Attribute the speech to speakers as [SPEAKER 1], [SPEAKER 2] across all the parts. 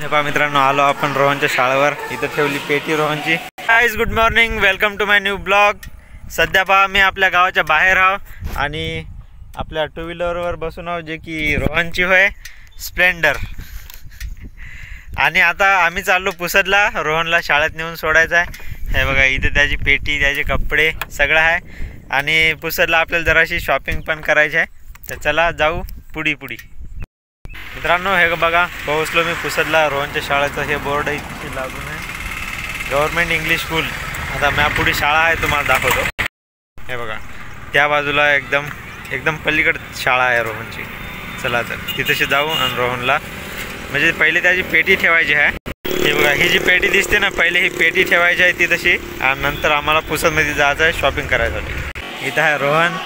[SPEAKER 1] हे पहा मित्रांनो, आलो आपण रोहनच्या शाळेवर. इथं ठेवली पेटी रोहनची. Guys good morning, welcome to my new blog. सध्या पहा मी आपल्या गावाच्या बाहेर आहो आणि आपल्या टू व्हीलरवर बसून आहो, जे की रोहनची होय स्प्लेंडर. आणि आता आम्ही चाललो पुसदला. रोहनला शाळेत नेऊन सोडायचं आहे. हे बघा इथे त्याची पेटी, त्याचे कपडे सगळं आहे. आणि पुसदला आपल्याला जराशी शॉपिंग पण करायची आहे. तर चला जाऊ पुढी. मित्रांनो हे बघा, पोहोचलो मी पुसदला. रोहनच्या शाळेचं हे बोर्ड इथे लागून आहे, गव्हर्नमेंट इंग्लिश स्कूल. आता पुढे शाळा आहे, तुम्हाला दाखवतो. हे बघा त्या बाजूला एकदम पलीकडे शाळा आहे रोहनची. चला तर तिथेशी जाऊ आणि रोहनला म्हणजे पहिले त्याची पेटी ठेवायची आहे. हे बघा ही जी पेटी दिसते ना, पहिले ही पेटी ठेवायची आहे ती तशी. आणि नंतर आम्हाला पुसदमध्ये जायचं आहे शॉपिंग करायसाठी. इथं आहे रोहन.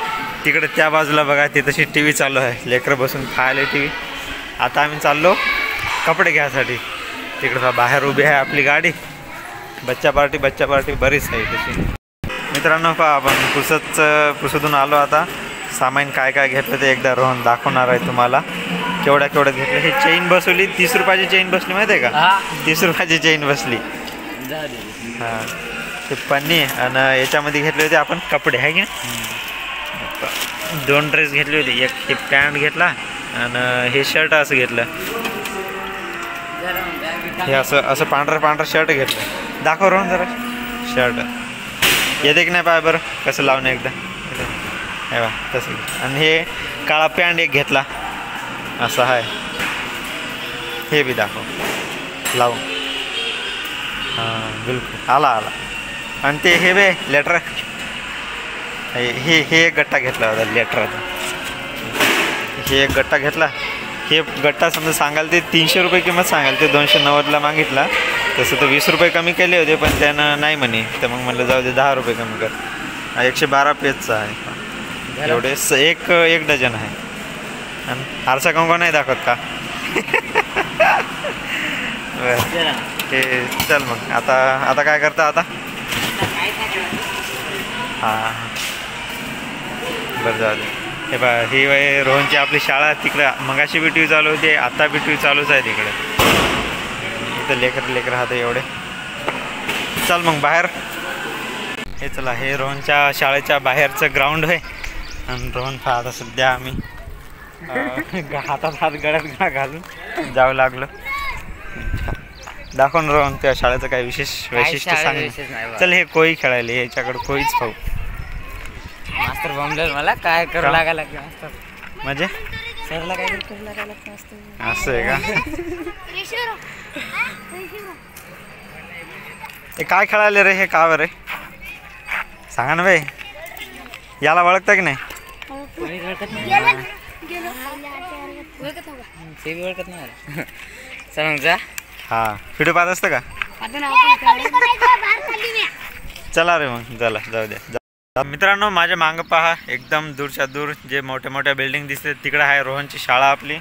[SPEAKER 1] तिकडे त्या बाजूला बघा तिथेशी टी व्ही चालू आहे, लेकरं बसून पाहायला टी व्ही. आता आम्ही चाललो कपडे घ्यायसाठी. तिकडं बाहेर उभी आहे आपली गाडी. बच्चा पार्टी बरीच आहे तशी. मित्रांनो पहा, आपण पुसदून आलो. आता सामान काय घेतलं ते एकदा रोहन दाखवणार आहे तुम्हाला. केवढ्यात घेतलं. हे चेन बसवली, 30 रुपयाची चेन बसली, माहिती आहे का? 30 रुपयाची चेन बसली. हां ते पन्नी. आणि याच्यामध्ये घेतले होते आपण कपडे आहे की 2 ड्रेस घेतले होते. एक हे पॅन्ट घेतला आणि हे शर्ट असं घेतलं. हे असं पांढरं शर्ट घेतलं. दाखव रोहन जरा शर्ट. येते की नाही पाय बरं कसं लावणं एकदा. हे बा तसं. आणि हे काळा पॅन्ट एक घेतला असं आहे. हे बी दाखव लावून. हां बिलकुल आला. आणि ते हे बे लेटर, हे एक गट्टा घेतला होता लेटराचा. हे एक गट्टा घेतला. हे गट्टा समजा सांगाल ते 300 रुपये किंमत सांगाल ते 290ला मागितला. तसं तर 20 रुपये कमी केले होते, पण त्यानं नाही म्हणे. तर मग म्हणलं जाऊ दे 10 रुपये कमी कर. 112 पेजचा आहे. एवढे एक डझन आहे. आणि आरसा कंगवा नाही दाखवत का? हे चल मग आता काय करता आता? हां बरं जाऊ दे. हे बा ही वय रोहनची आपली शाळा. तिकडं मगाशी बी टी व्ही चालू होती, आता बी टी व्ही चालूच आहे तिकडे. इथं लेकर राहतं एवढे. चल मग बाहेर. हे चला, हे रोहनच्या शाळेच्या बाहेरचं ग्राउंड आहे. आणि रोहन आता सध्या आम्ही हातात गळ्यात घालून जाऊ लागलो. दाखवून रोहन त्या शाळेचं काही वैशिष्ट्य सांग. चल हे कोई खेळायला, याच्याकडे कोईच पाहू.
[SPEAKER 2] मास्तर बॉम्बलेर मला काय करू लागायला मास्तर
[SPEAKER 1] म्हणजे
[SPEAKER 2] सरला काय करू लागायला मास्तर.
[SPEAKER 1] असं आहे का? हे काय खेळायला रे? हे का बरं सांगा ना बाई. याला ओळखता की नाही?
[SPEAKER 2] जा.
[SPEAKER 1] हां व्हिडिओ पाहत असतं का? चला रे मग चला जाऊ द्या. मित्रांनो माझ्या मागं पहा, एकदम दूरच्या दूर जे मोठ्या बिल्डिंग दिसते तिकडे आहे रोहनची शाळा आपली.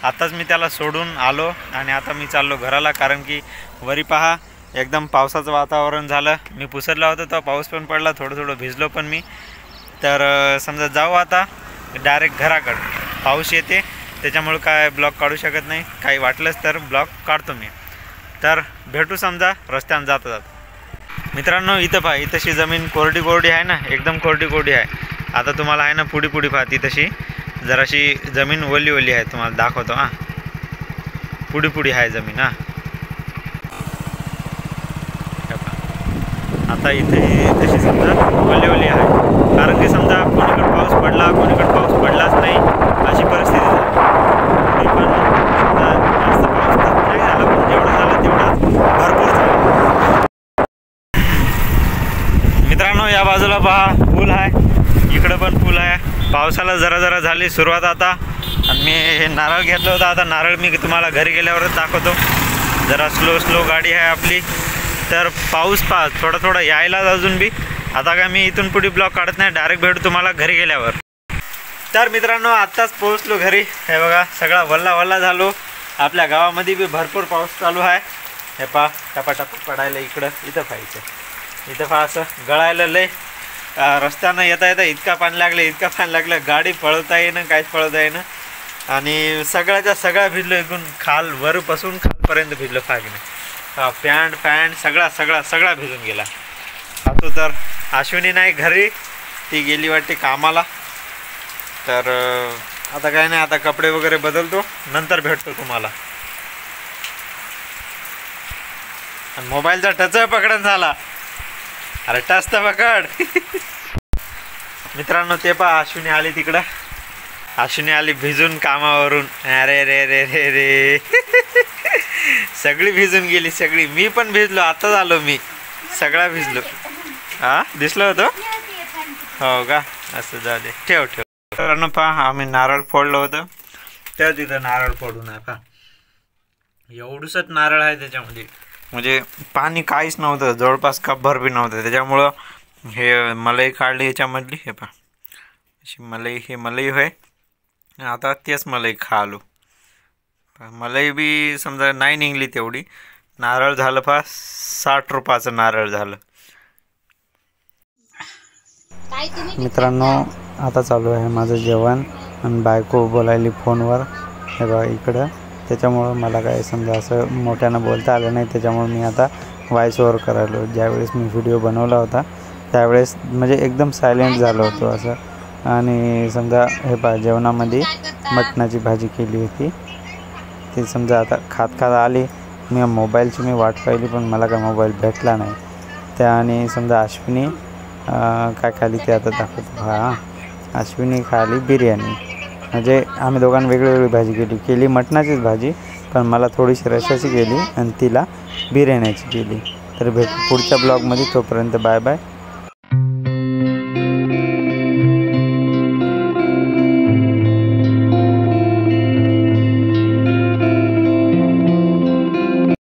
[SPEAKER 1] आताच मी त्याला सोडून आलो आणि आता मी चाललो घराला. कारण की वरी पहा एकदम पावसाचं वातावरण झालं. मी पुसदला होतो तर पाऊस पण पडला, थोडं भिजलो पण मी. तर समजा जाऊ आता डायरेक्ट घराकडं. पाऊस येते त्याच्यामुळे काय ब्लॉग काढू शकत नाही. काही वाटलंच तर ब्लॉग काढतो मी. तर भेटू समजा रस्त्यानं जाता. मित्रांनो इथं पहा, इथंशी जमीन कोरडी आहे ना, एकदम कोरडी आहे. आता तुम्हाला आहे ना पुढी पहा, ती तशी जराशी जमीन ओली आहे. तुम्हाला दाखवतो. हां पुढी आहे जमीन. हां आता इथे तशी समजा ओली आहे. कारण की समजा कोणीकडे पाऊस पडला, कोणीकडे पाऊस पडलाच नाही, अशी परिस्थिती झाली. पण जास्त पाऊस नाही झाला, पण जेवढं झालं तेवढं भरपूर झालं. मित्रांनो या बाजूला पहा पूल आहे, इकडं पण पूल आहे. पावसाला जरा झाली सुरुवात आता. आणि मी हे नारळ घेतलं होतं. आता नारळ मी तुम्हाला घरी गेल्यावरच दाखवतो. जरा स्लो गाडी आहे आपली. तर पाऊस पहा थोडा यायलाच अजून बी. आता काय मी इथून पुढे ब्लॉग काढत नाही, डायरेक्ट भेटू तुम्हाला घरी गेल्यावर. तर मित्रांनो आत्ताच पोहोचलो घरी. हे बघा सगळा वल्ला झालो. आपल्या गावामध्ये बी भरपूर पाऊस चालू आहे. हे पहा टपाटप पडायला इथं पाहायचं. इथं पहा असं गळायला लय. रस्त्यानं येता इतका पाणी लागलं, गाडी पळवता येईना, काहीच पळवता येईना. आणि सगळ्या भिजलो. इकडून वरपासून खाल इथपर्यंत भिजलो फागणे, पॅन्ट सगळा भिजून गेला. आता तर अश्विनी नाही घरी, ती गेली वाटते कामाला. तर आता काय नाही, आता कपडे वगैरे बदलतो, नंतर भेटतो तुम्हाला. आणि मोबाईलचा टच पकडून झाला. अरे टच तर पकड. मित्रांनो ते पहा, अश्विनी आली तिकडं. अश्विनी आली भिजून कामावरून. अरे रे रे रे रे सगळी भिजून गेली सगळी. मी पण भिजलो, आताच आलो मी, सगळा भिजलो. हा दिसलं होतं हो का? असं झाले. ठेव मित्रांनो पहा, आम्ही नारळ फोडलं होतं, त्या तिथं नारळ फोडून आहे पहा. एवढंसच नारळ आहे त्याच्यामध्ये, म्हणजे पाणी काहीच नव्हतं, जवळपास कपभर बी नव्हतं. त्याच्यामुळं हे मलई काढली याच्यामधली. हे पहा अशी मलई, हे मलई होय. आता तेच मलई खालो. मलई बी समजा नाही निघली तेवढी. नारळ झालं पहा 60 रुपयाचं नारळ झालं.
[SPEAKER 3] मित्रांनो आता चालू आहे माझं जेवण आणि बायको बोलायली फोनवर. हे बघा इकडं, त्याच्यामुळं मला काय समजा असं मोठ्यानं बोलता आलं नाही. त्याच्यामुळे मी आता व्हॉइस ओव्हर करायलो. ज्यावेळेस मी व्हिडिओ बनवला होता त्यावेळेस म्हणजे एकदम सायलेंट झालो होतो असं. आणि समजा हे पहा, जेवणामध्ये मटणाची भाजी केली होती. ती समजा आता खात आली. मी मोबाईलची वाट पाहिली, पण मला काय मोबाईल भेटला नाही. त्याने समजा अश्विनी काय खाली ते आता दाखवतो. हां, अश्विनी खाली बिर्याणी. म्हणजे आम्ही दोघांनी वेगळी भाजी केली मटणाचीच भाजी, पण मला थोडीशी रश्शाची केली आणि तिला बिर्याणीची केली. तर भेटू पुढच्या ब्लॉगमध्ये. तोपर्यंत बाय बाय.